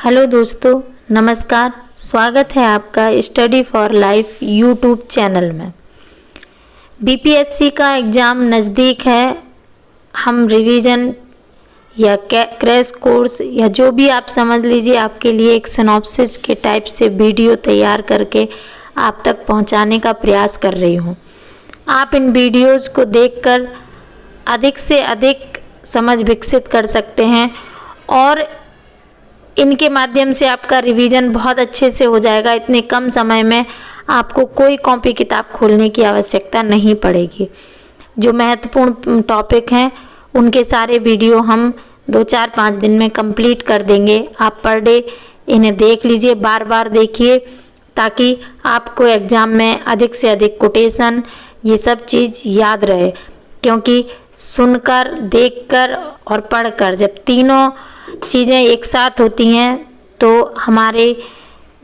Hello दोस्तों, नमस्कार। स्वागत है आपका study for life YouTube channel में। बीपीएससी का एग्ज़ाम नज़दीक है। हम रिवीजन या क्रैश कोर्स या जो भी आप समझ लीजिए, आपके लिए एक सिनॉप्सिस के टाइप से वीडियो तैयार करके आप तक पहुंचाने का प्रयास कर रही हूं। आप इन वीडियोज़ को देखकर अधिक से अधिक समझ विकसित कर सकते हैं और इनके माध्यम से आपका रिवीजन बहुत अच्छे से हो जाएगा। इतने कम समय में आपको कोई कॉपी किताब खोलने की आवश्यकता नहीं पड़ेगी। जो महत्वपूर्ण टॉपिक हैं उनके सारे वीडियो हम 2-4-5 दिन में कंप्लीट कर देंगे। आप पर डे इन्हें देख लीजिए, बार बार देखिए, ताकि आपको एग्ज़ाम में अधिक से अधिक कोटेशन ये सब चीज़ याद रहे। क्योंकि सुनकर, देखकर और पढ़कर जब तीनों चीज़ें एक साथ होती हैं तो हमारे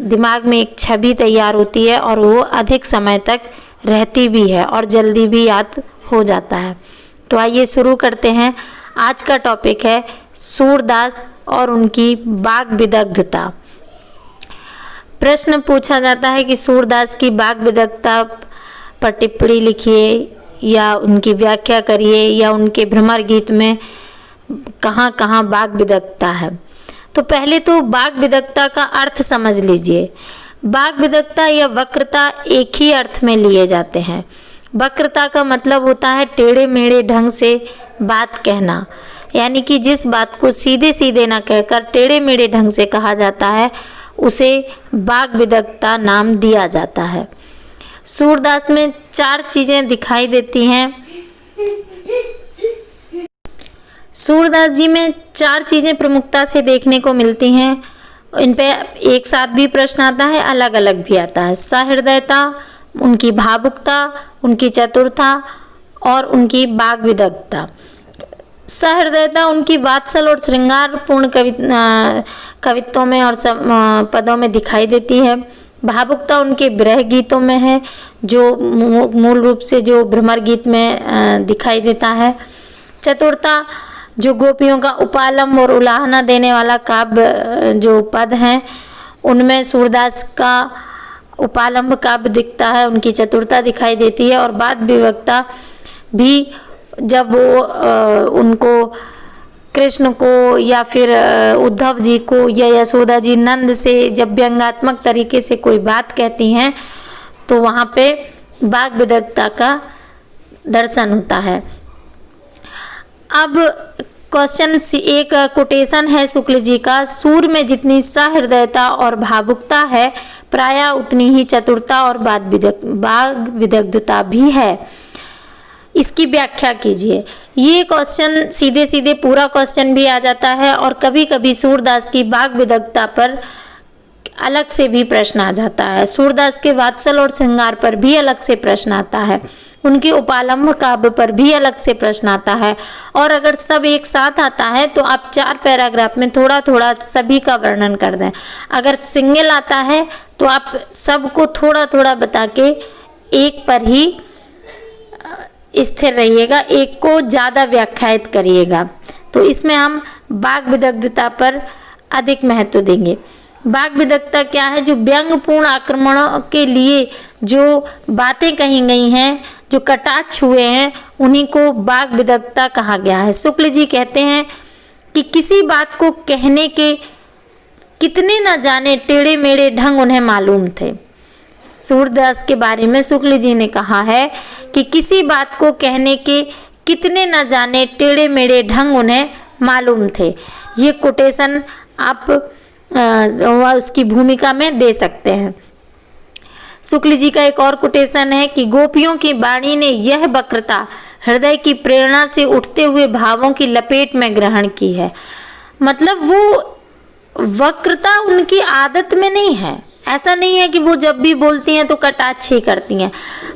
दिमाग में एक छवि तैयार होती है और वो अधिक समय तक रहती भी है और जल्दी भी याद हो जाता है। तो आइए शुरू करते हैं। आज का टॉपिक है सूरदास और उनकी वाग विदग्धता। प्रश्न पूछा जाता है कि सूरदास की वाग विदग्धता पर टिप्पणी लिखिए या उनकी व्याख्या करिए या उनके भ्रमर गीत में कहाँ कहाँ वाग विदग्धता है। तो पहले तो वाग विदग्धता का अर्थ समझ लीजिए। वाग विदग्धता या वक्रता एक ही अर्थ में लिए जाते हैं। वक्रता का मतलब होता है टेढ़े मेढ़े ढंग से बात कहना, यानी कि जिस बात को सीधे सीधे ना कहकर टेढ़े मेढ़े ढंग से कहा जाता है उसे वाग विदग्धता नाम दिया जाता है। सूरदास में 4 चीज़ें दिखाई देती हैं। सूरदास जी में 4 चीज़ें प्रमुखता से देखने को मिलती हैं। इन पे एक साथ भी प्रश्न आता है, अलग अलग भी आता है। सहृदयता, उनकी भावुकता, उनकी चतुरता और उनकी वाग विदग्धता। सहृदयता उनकी वात्सल और श्रृंगारपूर्ण कवित्वों में और पदों में दिखाई देती है। भावुकता उनके विरह गीतों में है, जो मूल रूप से जो भ्रमर गीत में दिखाई देता है। चतुरता जो गोपियों का उपालंब और उलाहना देने वाला काव्य जो पद हैं उनमें सूरदास का उपालंब काव्य दिखता है, उनकी चतुरता दिखाई देती है। और वाद विदग्धता भी जब वो उनको कृष्ण को या फिर उद्धव जी को या यशोदा जी नंद से जब व्यंग्यात्मक तरीके से कोई बात कहती हैं तो वहाँ पे वाग विदग्धता का दर्शन होता है। अब क्वेश्चन एक कोटेशन है शुक्ल जी का, सूर में जितनी सहृदयता और भावुकता है प्रायः उतनी ही चतुरता और वाग विदग्धता भी है। इसकी व्याख्या कीजिए। ये क्वेश्चन सीधे सीधे पूरा क्वेश्चन भी आ जाता है और कभी कभी सूरदास की वाग विदग्धता पर अलग से भी प्रश्न आ जाता है। सूरदास के वात्सल और श्रृंगार पर भी अलग से प्रश्न आता है। उनके उपालंब काव्य पर भी अलग से प्रश्न आता है। और अगर सब एक साथ आता है तो आप 4 पैराग्राफ में थोड़ा थोड़ा सभी का वर्णन कर दें। अगर सिंगल आता है तो आप सबको थोड़ा थोड़ा बता के एक पर ही स्थिर रहिएगा, एक को ज़्यादा व्याख्यायित करिएगा। तो इसमें हम वाग विदग्धता पर अधिक महत्व देंगे। वाग विदग्धता क्या है? जो व्यंग्यपूर्ण आक्रमणों के लिए जो बातें कही गई हैं, जो कटाक्ष हुए हैं, उन्हीं को वाग विदग्धता कहा गया है। शुक्ल जी कहते हैं कि किसी बात को कहने के कितने न जाने टेढ़े मेढ़े ढंग उन्हें मालूम थे। सूरदास के बारे में शुक्ल जी ने कहा है कि किसी बात को कहने के कितने न जाने टेढ़े मेढ़े ढंग उन्हें मालूम थे। ये कोटेशन आप उसकी भूमिका में दे सकते हैं। शुक्ल जी का एक और कोटेशन है कि गोपियों की वाणी ने यह वक्रता हृदय की प्रेरणा से उठते हुए भावों की लपेट में ग्रहण की है। मतलब वो वक्रता उनकी आदत में नहीं है। ऐसा नहीं है कि वो जब भी बोलती हैं तो कटाक्ष ही करती हैं,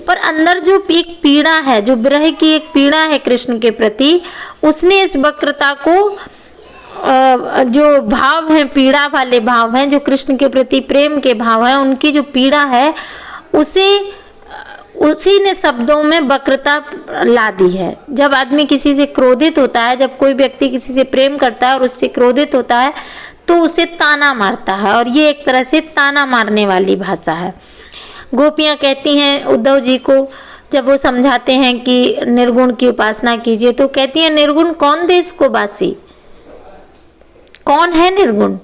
पर अंदर जो एक पीड़ा है, जो विरह की एक पीड़ा है कृष्ण के प्रति, उसने इस वक्रता को जो भाव हैं, पीड़ा वाले भाव हैं, जो कृष्ण के प्रति प्रेम के भाव हैं, उनकी जो पीड़ा है उसी ने शब्दों में वक्रता ला दी है। जब आदमी किसी से क्रोधित होता है, जब कोई व्यक्ति किसी से प्रेम करता है और उससे क्रोधित होता है तो उसे ताना मारता है, और ये एक तरह से ताना मारने वाली भाषा है। गोपियाँ कहती हैं उद्धव जी को, जब वो समझाते हैं कि निर्गुण की उपासना कीजिए, तो कहती हैं निर्गुण कौन देश को बासी, कौन है निर्गुण,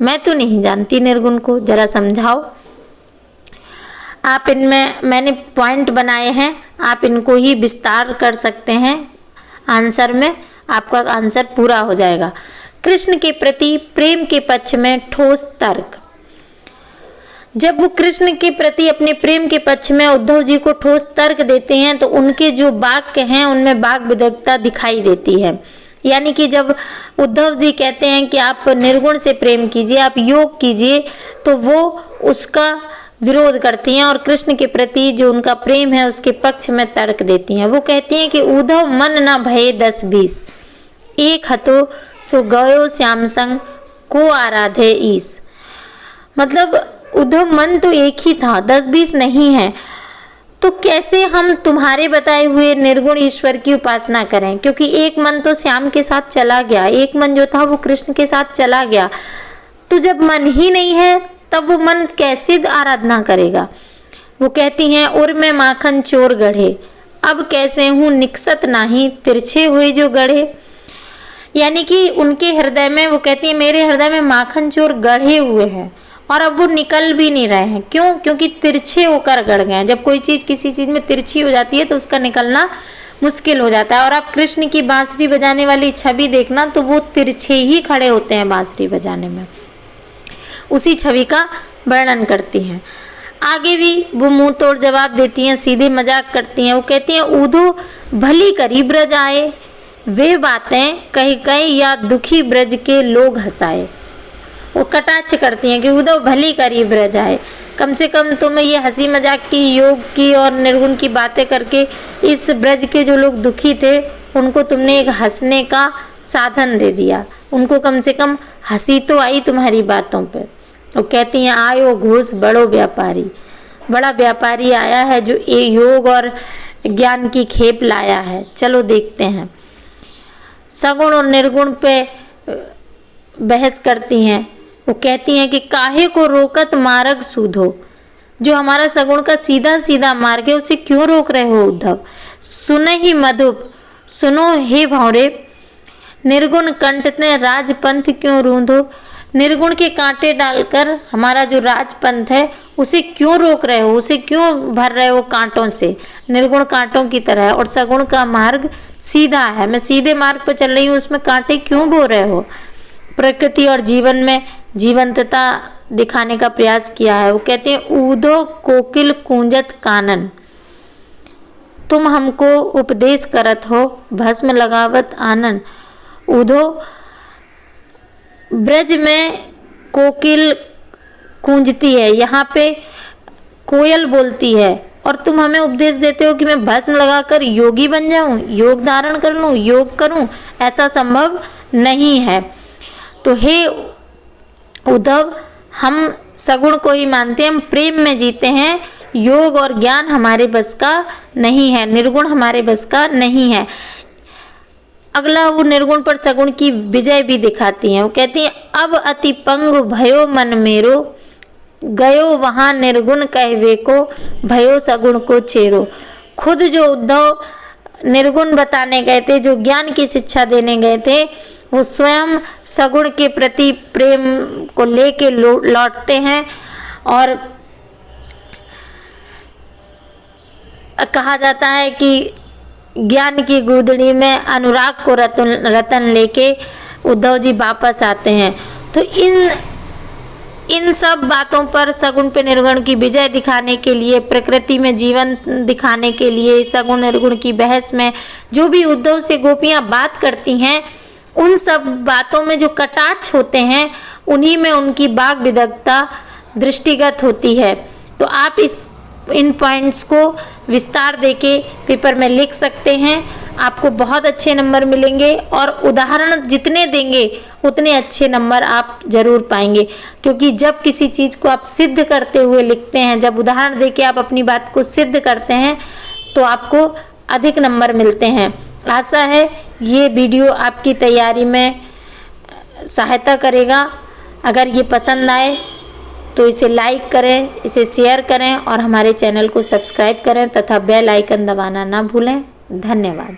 मैं तो नहीं जानती निर्गुण को, जरा समझाओ। आप इनमें मैंने पॉइंट बनाए हैं, आप इनको ही विस्तार कर सकते हैं आंसर में, आपका आंसर पूरा हो जाएगा। कृष्ण के प्रति प्रेम के पक्ष में ठोस तर्क। जब वो कृष्ण के प्रति अपने प्रेम के पक्ष में उद्धव जी को ठोस तर्क देते हैं, तो उनके जो वाक्य हैं उनमें वाक विदग्धता दिखाई देती है। यानी कि जब उद्धव जी कहते हैं कि आप निर्गुण से प्रेम कीजिए, आप योग कीजिए, तो वो उसका विरोध करती हैं और कृष्ण के प्रति जो उनका प्रेम है उसके पक्ष में तर्क देती हैं। वो कहती हैं कि उद्धव मन न भये 10-20, एक हतो सो गयो श्याम संग को आराधे ईस। मतलब उद्धव मन तो एक ही था, 10-20 नहीं है, तो कैसे हम तुम्हारे बताए हुए निर्गुण ईश्वर की उपासना करें, क्योंकि एक मन तो श्याम के साथ चला गया, एक मन जो था वो कृष्ण के साथ चला गया। तो जब मन ही नहीं है तब वो मन कैसे आराधना करेगा। वो कहती हैं उर में माखन चोर गढ़े, अब कैसे हूँ निकसत नाही तिरछे हुए जो गढ़े। यानी कि उनके हृदय में, वो कहती है मेरे हृदय में माखन चोर गढ़े हुए हैं और अब वो निकल भी नहीं रहे हैं। क्यों? क्योंकि तिरछे होकर गढ़ गए हैं। जब कोई चीज़ किसी चीज़ में तिरछी हो जाती है तो उसका निकलना मुश्किल हो जाता है। और आप कृष्ण की बांसुरी बजाने वाली छवि देखना, तो वो तिरछे ही खड़े होते हैं बांसुरी बजाने में। उसी छवि का वर्णन करती हैं। आगे भी वो मुंह तोड़ जवाब देती हैं, सीधे मजाक करती हैं। वो कहती हैं ऊधो भली करी ब्रज आए, वे बातें कही कही या दुखी ब्रज के लोग हंसाए। वो कटाक्ष करती हैं कि उद्धव भली करी ब्रज आए, कम से कम तुम्हें ये हंसी मजाक की, योग की और निर्गुण की बातें करके इस ब्रज के जो लोग दुखी थे उनको तुमने एक हंसने का साधन दे दिया, उनको कम से कम हंसी तो आई तुम्हारी बातों पे। वो कहती हैं आयो घोष बड़ो व्यापारी, बड़ा व्यापारी आया है जो ये योग और ज्ञान की खेप लाया है, चलो देखते हैं। सगुण और निर्गुण पे बहस करती हैं। वो कहती हैं कि काहे को रोकत मार्ग सूधो, जो हमारा सगुण का सीधा सीधा मार्ग है उसे क्यों रोक रहे हो उद्धव। सुने ही मधुप सुनो हे भौरे, निर्गुण कंटते राजपंथ क्यों रूंधो। निर्गुण के कांटे डालकर हमारा जो राजपंथ है उसे क्यों रोक रहे हो, उसे क्यों भर रहे हो कांटों से। निर्गुण कांटों की तरह है और सगुण का मार्ग सीधा है, मैं सीधे मार्ग पर चल रही हूँ, उसमें कांटे क्यों बो रहे हो। प्रकृति और जीवन में जीवंतता दिखाने का प्रयास किया है। वो कहते हैं ऊधो कोकिल कूंजत कानन, तुम हमको उपदेश करत हो भस्म लगावत आनन। ऊधो ब्रज में कोकिल कूंजती है, यहाँ पे कोयल बोलती है और तुम हमें उपदेश देते हो कि मैं भस्म लगाकर योगी बन जाऊं, योग धारण कर लूं, योग करूं। ऐसा संभव नहीं है। तो हे उद्धव, हम सगुण को ही मानते हैं, हम प्रेम में जीते हैं, योग और ज्ञान हमारे बस का नहीं है, निर्गुण हमारे बस का नहीं है। अगला वो निर्गुण पर सगुण की विजय भी दिखाती हैं। वो कहती हैं अब अति पंग भयो मन मेरो, गयो वहाँ निर्गुण कहवे को, भयो सगुण को चेरो। खुद जो उद्धव निर्गुण बताने गए थे, जो ज्ञान की शिक्षा देने गए थे, वो स्वयं सगुण के प्रति प्रेम को लेके लौटते हैं। और कहा जाता है कि ज्ञान की गुदड़ी में अनुराग को रतन लेके उद्धव जी वापस आते हैं। तो इन सब बातों पर, सगुण पे निर्गुण की विजय दिखाने के लिए, प्रकृति में जीवन दिखाने के लिए, सगुण निर्गुण की बहस में जो भी उद्धव से गोपियां बात करती हैं, उन सब बातों में जो कटाक्ष होते हैं उन्हीं में उनकी वाक विदग्धता दृष्टिगत होती है। तो आप इन पॉइंट्स को विस्तार देके पेपर में लिख सकते हैं, आपको बहुत अच्छे नंबर मिलेंगे और उदाहरण जितने देंगे उतने अच्छे नंबर आप जरूर पाएंगे। क्योंकि जब किसी चीज़ को आप सिद्ध करते हुए लिखते हैं, जब उदाहरण देके आप अपनी बात को सिद्ध करते हैं, तो आपको अधिक नंबर मिलते हैं। आशा है ये वीडियो आपकी तैयारी में सहायता करेगा। अगर ये पसंद आए तो इसे लाइक करें, इसे शेयर करें और हमारे चैनल को सब्सक्राइब करें तथा बेल आइकन दबाना ना भूलें। धन्यवाद।